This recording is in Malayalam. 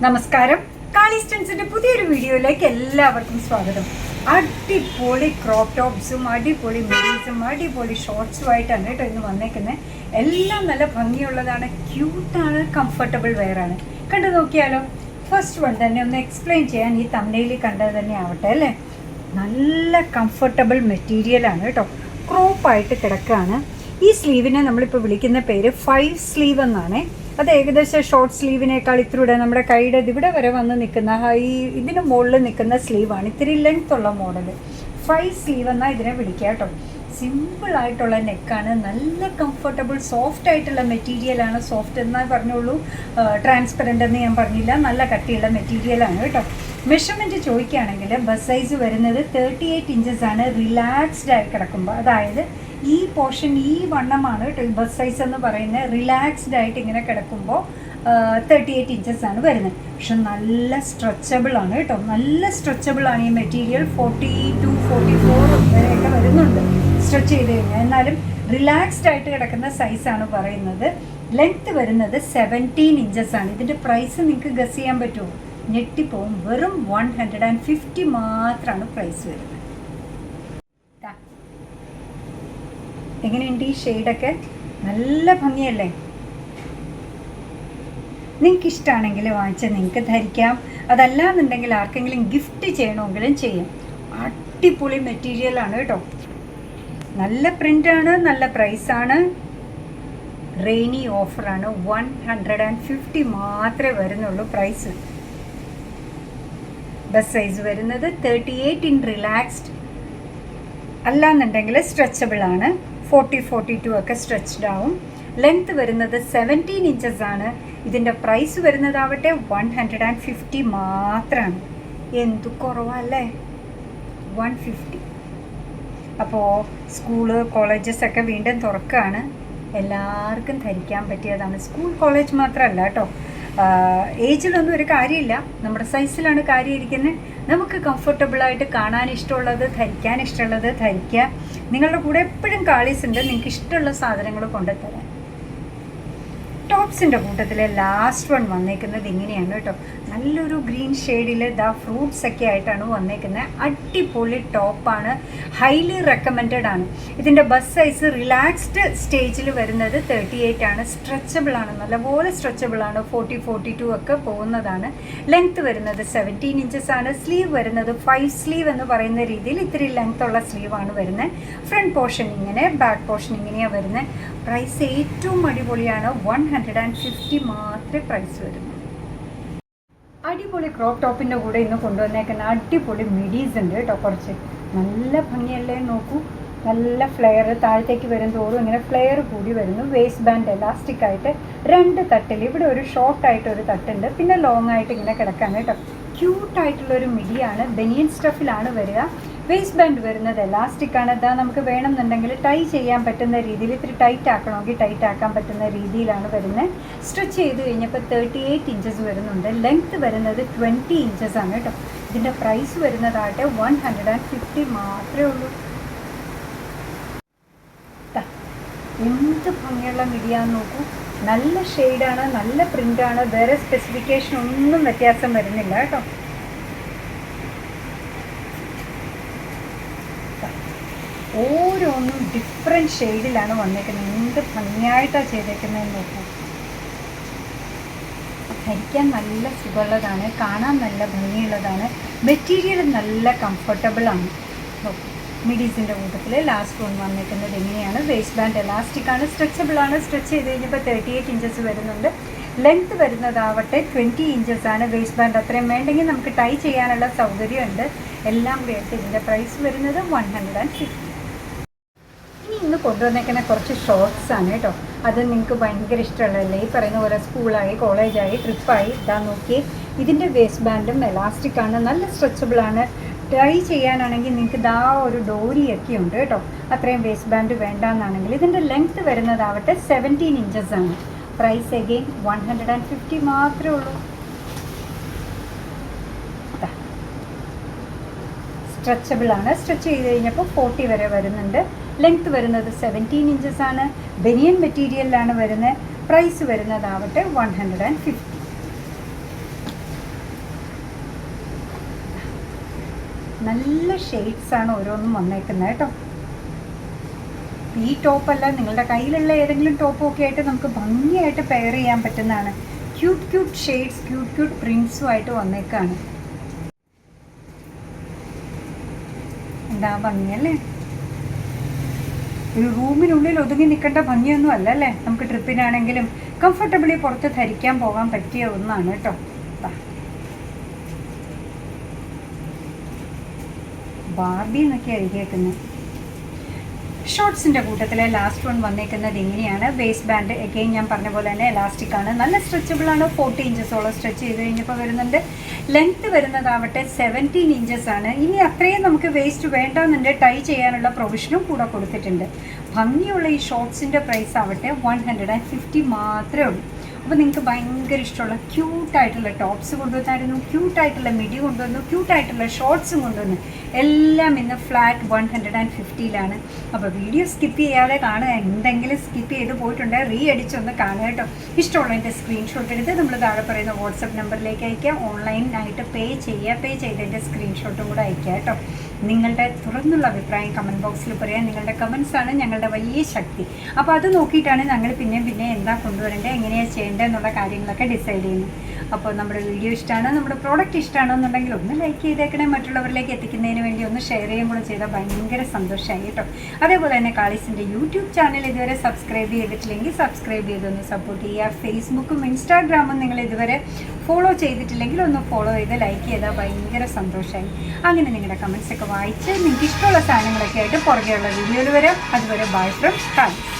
നമസ്കാരം. കാളിസ്റ്റൻസിന്റെ പുതിയൊരു വീഡിയോയിലേക്ക് എല്ലാവർക്കും സ്വാഗതം. അടിപൊളി ക്രോപ്പ് ടോപ്സും അടിപൊളി മിഡീസും അടിപൊളി ഷോർട്സുമായിട്ടാണ് കേട്ടോ ഇന്ന് വന്നേക്കുന്നത്. എല്ലാം നല്ല ഭംഗിയുള്ളതാണ്, ക്യൂട്ടാണ്, കംഫർട്ടബിൾ വെയറാണ്. കണ്ടു നോക്കിയാലോ. ഫസ്റ്റ് വൺ തന്നെ ഒന്ന് എക്സ്പ്ലെയിൻ ചെയ്യാൻ ഈ തംബ്നെയിലിൽ കണ്ടത് തന്നെ ആവട്ടെ അല്ലേ. നല്ല കംഫർട്ടബിൾ മെറ്റീരിയലാണ് കേട്ടോ, ക്രോപ്പായിട്ട് കിടക്കുകയാണ്. ഈ സ്ലീവിനെ നമ്മളിപ്പോൾ വിളിക്കുന്ന പേര് 5 സ്ലീവ് എന്നാണ്. അത് ഏകദേശം ഷോർട്ട് സ്ലീവിനേക്കാൾ ഇത്തിരി നമ്മുടെ കൈയുടെ ഇവിടെ വരെ വന്ന് നിൽക്കുന്ന ഇതിന് മുകളിൽ നിൽക്കുന്ന സ്ലീവാണ്. ഇത്തിരി ലെങ്ത് ഉള്ള മോഡൽ 5 സ്ലീവ് എന്നാൽ ഇതിനെ വിളിക്കുക കേട്ടോ. സിമ്പിളായിട്ടുള്ള നെക്കാണ്, നല്ല കംഫർട്ടബിൾ സോഫ്റ്റ് ആയിട്ടുള്ള മെറ്റീരിയലാണ്. സോഫ്റ്റ് എന്നാൽ പറഞ്ഞോളൂ, ട്രാൻസ്പെറൻ്റ് എന്ന് ഞാൻ പറഞ്ഞില്ല, നല്ല കട്ടിയുള്ള മെറ്റീരിയലാണ് കേട്ടോ. മെഷർമെൻറ്റ് ചോദിക്കുകയാണെങ്കിൽ ബസ് സൈസ് വരുന്നത് 38 ഇഞ്ചസ് ആണ്. റിലാക്സ്ഡ് ആയി കിടക്കുമ്പോൾ, അതായത് ഈ പോർഷൻ ഈ വണ്ണമാണ് കേട്ടോ ബസ് സൈസ് എന്ന് പറയുന്നത്. റിലാക്സ്ഡ് ആയിട്ട് ഇങ്ങനെ കിടക്കുമ്പോൾ 38 ഇഞ്ചസ് ആണ് വരുന്നത്. പക്ഷെ നല്ല സ്ട്രെച്ചബിൾ ആണ് കേട്ടോ, നല്ല സ്ട്രെച്ചബിൾ ആണ് ഈ മെറ്റീരിയൽ. 42-44 വരെയൊക്കെ വരുന്നുണ്ട് സ്ട്രെച്ച് ചെയ്ത് കഴിഞ്ഞാൽ. എന്നാലും റിലാക്സ്ഡ് ആയിട്ട് കിടക്കുന്ന സൈസാണ് പറയുന്നത്. ലെങ്ത്ത് വരുന്നത് 17 ഇഞ്ചസ് ആണ്. ഇതിൻ്റെ പ്രൈസ് നിങ്ങൾക്ക് ഗസ് ചെയ്യാൻ പറ്റുമോ? ഞെട്ടിപ്പോവും. വെറും 150 മാത്രമാണ് പ്രൈസ് വരുന്നത്. എങ്ങനെയുണ്ട് ഈ ഷെയ്ഡൊക്കെ? നല്ല ഭംഗിയല്ലേ? നിങ്ങൾക്ക് ഇഷ്ടമാണെങ്കിൽ വാങ്ങിച്ച് നിങ്ങൾക്ക് ധരിക്കാം. അതല്ലാന്നുണ്ടെങ്കിൽ ആർക്കെങ്കിലും ഗിഫ്റ്റ് ചെയ്യണമെങ്കിലും ചെയ്യും. അടിപൊളി മെറ്റീരിയലാണ് കേട്ടോ, നല്ല പ്രിൻ്റാണ്, നല്ല പ്രൈസാണ്. റെയിനി ഓഫറാണ്. 150 മാത്രമേ വരുന്നുള്ളൂ പ്രൈസ്. ബസ് സൈസ് വരുന്നത് 38 ഇൻ റിലാക്സ്ഡ്, അല്ലാന്നുണ്ടെങ്കിൽ സ്ട്രെച്ചബിൾ ആണ്. 40-42 ഒക്കെ സ്ട്രെച്ച്ഡ് ആവും. ലെങ്ത് വരുന്നത് 17 ഇഞ്ചസ് ആണ്. ഇതിൻ്റെ പ്രൈസ് വരുന്നതാവട്ടെ 150 മാത്രമാണ്. എന്തു കുറവല്ലേ, 150. അപ്പോൾ സ്കൂള് കോളേജസ് ഒക്കെ വീണ്ടും തുറക്കുകയാണ്. എല്ലാവർക്കും ധരിക്കാൻ പറ്റിയതാണ്. സ്കൂൾ കോളേജ് മാത്രമല്ല കേട്ടോ, ഏജിലൊന്നും ഒരു കാര്യമില്ല, നമ്മുടെ സൈസിലാണ് കാര്യം ഇരിക്കുന്നത്. നമുക്ക് കംഫർട്ടബിളായിട്ട് കാണാൻ ഇഷ്ടമുള്ളത് ധരിക്കാൻ ഇഷ്ടമുള്ളത് ധരിക്കുക. നിങ്ങളുടെ കൂടെ എപ്പോഴും കാളീസ് ഉണ്ട്, നിങ്ങൾക്ക് ഇഷ്ടമുള്ള സാധനങ്ങൾ കൊണ്ടുതരാൻ. ടോപ്സിൻ്റെ കൂട്ടത്തിൽ ലാസ്റ്റ് വൺ വന്നേക്കുന്നത് ഇങ്ങനെയാണ് കേട്ടോ. നല്ലൊരു ഗ്രീൻ ഷെയ്ഡിൽ ഫ്രൂട്ട്സ് ഒക്കെ ആയിട്ടാണ് വന്നേക്കുന്നത്. അടിപൊളി ടോപ്പാണ്, ഹൈലി റെക്കമെൻഡഡ് ആണ്. ഇതിൻ്റെ ബസ് സൈസ് റിലാക്സ്ഡ് സ്റ്റേജിൽ വരുന്നത് 38 ആണ്. സ്ട്രെച്ചബിൾ ആണ്, നല്ലപോലെ സ്ട്രെച്ചബിൾ ആണ്. 40-42 ഒക്കെ പോകുന്നതാണ്. ലെങ്ത് വരുന്നത് 17 ഇഞ്ചസ് ആണ്. സ്ലീവ് വരുന്നത് 5 സ്ലീവ് എന്ന് പറയുന്ന രീതിയിൽ ഇത്തിരി ലെങ്ത് ഉള്ള സ്ലീവാണ് വരുന്നത്. ഫ്രണ്ട് പോർഷൻ ഇങ്ങനെ, ബാക്ക് പോർഷൻ ഇങ്ങനെയാണ് വരുന്നത്. പ്രൈസ് ഏറ്റവും അടിപൊളിയാണ്. 150 മാത്രമേ പ്രൈസ് വരുന്നു. അടിപൊളി ക്രോപ്പ് ടോപ്പിൻ്റെ കൂടെ ഇന്ന് കൊണ്ടുവന്നേക്കുന്ന അടിപൊളി മിഡീസ് ഉണ്ട് കേട്ടോ. കുറച്ച് നല്ല ഭംഗിയല്ലേ, നോക്കൂ. നല്ല ഫ്ലെയർ താഴത്തേക്ക് വരും തോറും ഇങ്ങനെ ഫ്ലെയർ കൂടി വരുന്നു. വേസ്റ്റ് ബാൻഡ് എലാസ്റ്റിക് ആയിട്ട് 2 തട്ടിൽ, ഇവിടെ ഒരു ഷോർട്ടായിട്ടൊരു തട്ടുണ്ട്, പിന്നെ ലോങ് ആയിട്ട് ഇങ്ങനെ കിടക്കാൻ കേട്ടോ. ക്യൂട്ടായിട്ടുള്ളൊരു മിഡിയാണ്. ബനിയൻ സ്റ്റഫിലാണ് വരിക. വേസ്റ്റ് ബാൻഡ് വരുന്നത് എലാസ്റ്റിക് ആണ്. ഇതാ നമുക്ക് വേണമെന്നുണ്ടെങ്കിൽ ടൈ ചെയ്യാൻ പറ്റുന്ന രീതിയിൽ, ഇത്തിരി ടൈറ്റ് ആക്കണമെങ്കിൽ ടൈറ്റ് ആക്കാൻ പറ്റുന്ന രീതിയിലാണ് വരുന്നത്. സ്ട്രെച്ച് ചെയ്ത് കഴിഞ്ഞപ്പോൾ 38 ഇഞ്ചസ് വരുന്നുണ്ട്. ലെങ്ത്ത് വരുന്നത് 20 ഇഞ്ചസ് ആണ് കേട്ടോ. ഇതിൻ്റെ പ്രൈസ് വരുന്നതാകട്ടെ 150 മാത്രമേ ഉള്ളൂ. എന്ത് ഭംഗിയുള്ള മിഡിയാന്ന് നോക്കൂ. നല്ല ഷെയ്ഡാണ്, നല്ല പ്രിൻ്റാണ്. വേറെ സ്പെസിഫിക്കേഷൻ ഒന്നും വ്യത്യാസം വരുന്നില്ല കേട്ടോ. ഓരോന്നും ഡിഫറെൻറ്റ് ഷെയ്ഡിലാണ് വന്നേക്കുന്നത്. എന്ത് ഭംഗിയായിട്ടാണ് ചെയ്തേക്കുന്നതെന്ന് നോക്കൂ. ധരിക്കാൻ നല്ല സുഖമുള്ളതാണ്, കാണാൻ നല്ല ഭംഗിയുള്ളതാണ്. മെറ്റീരിയൽ നല്ല കംഫർട്ടബിളാണ്. നോക്കൂ, മിഡീസിൻ്റെ കൂട്ടത്തിൽ ലാസ്റ്റ് വൺ വന്നിരിക്കുന്നത് എങ്ങനെയാണ്? വേസ്റ്റ് ബാൻഡ് എലാസ്റ്റിക് ആണ്, സ്ട്രെച്ചബിൾ ആണ്. സ്ട്രെച്ച് ചെയ്ത് കഴിഞ്ഞപ്പോൾ 38 ഇഞ്ചസ് വരുന്നുണ്ട്. ലെങ്ത്ത് വരുന്നതാവട്ടെ 20 ഇഞ്ചസ് ആണ്. വേസ്റ്റ് ബാൻഡ് അത്രയും വേണ്ടെങ്കിൽ നമുക്ക് ടൈ ചെയ്യാനുള്ള സൗകര്യമുണ്ട്. എല്ലാം കൂടി ആയിട്ട് ഇതിൻ്റെ പ്രൈസ് വരുന്നത് 150. ഇനി ഇന്ന് കൊണ്ടുവന്നേക്കുന്ന കുറച്ച് ഷോർട്സ് ആണ് കേട്ടോ. അത് നിങ്ങൾക്ക് ഭയങ്കര ഇഷ്ടമുള്ളതല്ലേ. ഈ പറയുന്ന പോലെ സ്കൂളായി കോളേജായി ട്രിപ്പായി ഇതാ നോക്കി. ഇതിൻ്റെ വേസ്റ്റ് ബാൻഡും എലാസ്റ്റിക് ആണ്, നല്ല സ്ട്രെച്ചബിൾ ആണ്. ടൈ ചെയ്യാനാണെങ്കിൽ നിങ്ങൾക്ക് ഇതാ ഒരു ഡോരിയൊക്കെ ഉണ്ട് കേട്ടോ. അത്രയും വേസ്റ്റ് ബാൻഡ് വേണ്ടാന്നാണെങ്കിൽ. ഇതിൻ്റെ ലെങ്ത്ത് വരുന്നതാവട്ടെ 17 ഇഞ്ചസ് ആണ്. പ്രൈസ് അഗെയിൻ 150 മാത്രമേ ഉള്ളൂ. സ്ട്രെച്ചബിൾ ആണ്. സ്ട്രെച്ച് ചെയ്ത് കഴിഞ്ഞപ്പോൾ 40 വരെ വരുന്നുണ്ട്. ലെങ്ത്ത് വരുന്നത് 17 ഇഞ്ചസ് ആണ്. ബനിയൻ മെറ്റീരിയലിലാണ് വരുന്നത്. പ്രൈസ് വരുന്നതാവട്ടെ 150. നല്ല ഷെയ്ഡ്സാണ് ഓരോന്നും വന്നേക്കുന്നത് കേട്ടോ. ഈ ടോപ്പല്ല, നിങ്ങളുടെ കയ്യിലുള്ള ഏതെങ്കിലും ടോപ്പും ഒക്കെ ആയിട്ട് നമുക്ക് ഭംഗിയായിട്ട് പെയർ ചെയ്യാൻ പറ്റുന്നതാണ്. Cute cute shades, cute cute പ്രിൻസുമായിട്ട് വന്നേക്കാണ്. എന്താ ഭംഗിയല്ലേ? ഒരു റൂമിനുള്ളിൽ ഒതുങ്ങി നിൽക്കേണ്ട ഭംഗിയൊന്നും അല്ല അല്ലേ. നമുക്ക് ട്രിപ്പിനാണെങ്കിലും കംഫർട്ടബിളി പുറത്ത് ധരിക്കാൻ പോകാൻ പറ്റിയ ഒന്നാണ് കേട്ടോ. ബാർബി എന്നൊക്കെ എഴുതിയേക്കുന്നത്. ഷോർട്സിൻ്റെ കൂട്ടത്തിലെ ലാസ്റ്റ് വൺ വന്നേക്കുന്നത് ഇങ്ങനെയാണ്. വേസ്റ്റ് ബാൻഡ് എഗെയിൻ ഞാൻ പറഞ്ഞ പോലെ തന്നെ എലാസ്റ്റിക് ആണ്, നല്ല സ്ട്രെച്ചബിൾ ആണ്. 40 ഇഞ്ചസോളം സ്ട്രെച്ച് ചെയ്ത് കഴിഞ്ഞപ്പോൾ വരുന്നുണ്ട്. ലെങ്ത്ത് വരുന്നതാവട്ടെ 17 ഇഞ്ചസ് ആണ്. ഇനി അത്രയും നമുക്ക് വേസ്റ്റ് വേണ്ടെന്നുണ്ട് ടൈ ചെയ്യാനുള്ള പ്രൊവിഷനും കൂടെ കൊടുത്തിട്ടുണ്ട്. ഭംഗിയുള്ള ഈ ഷോർട്സിൻ്റെ പ്രൈസ് ആവട്ടെ 150 മാത്രമേ ഉള്ളൂ. അപ്പോൾ നിങ്ങൾക്ക് ഭയങ്കര ഇഷ്ടമുള്ള ക്യൂട്ടായിട്ടുള്ള ടോപ്സ് കൊണ്ടുവന്നായിരുന്നു, ക്യൂട്ടായിട്ടുള്ള മിഡി കൊണ്ടുവന്നു, ക്യൂട്ടായിട്ടുള്ള ഷോർട്സും കൊണ്ടുവന്നു. എല്ലാം ഇന്ന് ഫ്ലാറ്റ് 150ലാണ്. അപ്പോൾ വീഡിയോ സ്കിപ്പ് ചെയ്യാതെ കാണുക. എന്തെങ്കിലും സ്കിപ്പ് ചെയ്ത് പോയിട്ടുണ്ടെങ്കിൽ റീ അടിച്ചൊന്ന് കാണുക കേട്ടോ. ഇഷ്ടമുള്ളതിൻ്റെ സ്ക്രീൻഷോട്ട് എടുത്ത് നമ്മൾ താഴെ പറയുന്ന വാട്സപ്പ് നമ്പറിലേക്ക് അയക്കുക. ഓൺലൈനായിട്ട് പേ ചെയ്തതിൻ്റെ സ്ക്രീൻഷോട്ടും കൂടെ അയക്കുക കേട്ടോ. നിങ്ങളുടെ തുറന്നുള്ള അഭിപ്രായം കമൻറ്റ് ബോക്സിൽ പറയാം. നിങ്ങളുടെ കമൻസാണ് ഞങ്ങളുടെ വലിയ ശക്തി. അപ്പോൾ അത് നോക്കിയിട്ടാണ് ഞങ്ങൾ പിന്നെ എന്താ കൊണ്ടുവരേണ്ടത്, എങ്ങനെയാണ് ചെയ്യേണ്ടത് എന്നുള്ള കാര്യങ്ങളൊക്കെ ഡിസൈഡ് ചെയ്യുന്നത്. അപ്പോൾ നമ്മുടെ വീഡിയോ ഇഷ്ടമാണ്, നമ്മുടെ പ്രോഡക്റ്റ് ഇഷ്ടമാണെന്നുണ്ടെങ്കിൽ ഒന്ന് ലൈക്ക് ചെയ്തേക്കണേ. മറ്റുള്ളവരിലേക്ക് എത്തിക്കുന്നതിന് വേണ്ടി ഒന്ന് ഷെയർ ചെയ്യുകയും കൂടെ ചെയ്താൽ ഭയങ്കര സന്തോഷമായി കേട്ടോ. അതേപോലെ തന്നെ കാളീസിൻ്റെ യൂട്യൂബ് ചാനൽ ഇതുവരെ സബ്സ്ക്രൈബ് ചെയ്തിട്ടില്ലെങ്കിൽ സബ്സ്ക്രൈബ് ചെയ്തൊന്ന് സപ്പോർട്ട് ചെയ്യുക. ഫേസ്ബുക്കും ഇൻസ്റ്റാഗ്രാമും നിങ്ങൾ ഇതുവരെ ഫോളോ ചെയ്തിട്ടില്ലെങ്കിൽ ഒന്ന് ഫോളോ ചെയ്ത് ലൈക്ക് ചെയ്താൽ ഭയങ്കര സന്തോഷമായി. അങ്ങനെ നിങ്ങളുടെ കമൻസൊക്കെ വായിച്ച് നിങ്ങൾക്ക് ഇഷ്ടമുള്ള സാധനങ്ങളൊക്കെ ആയിട്ട് പുറകെയുള്ള വീഡിയോയിൽ വരാം. അതുവരെ ബൈ ഫ്രം കാളീസ്.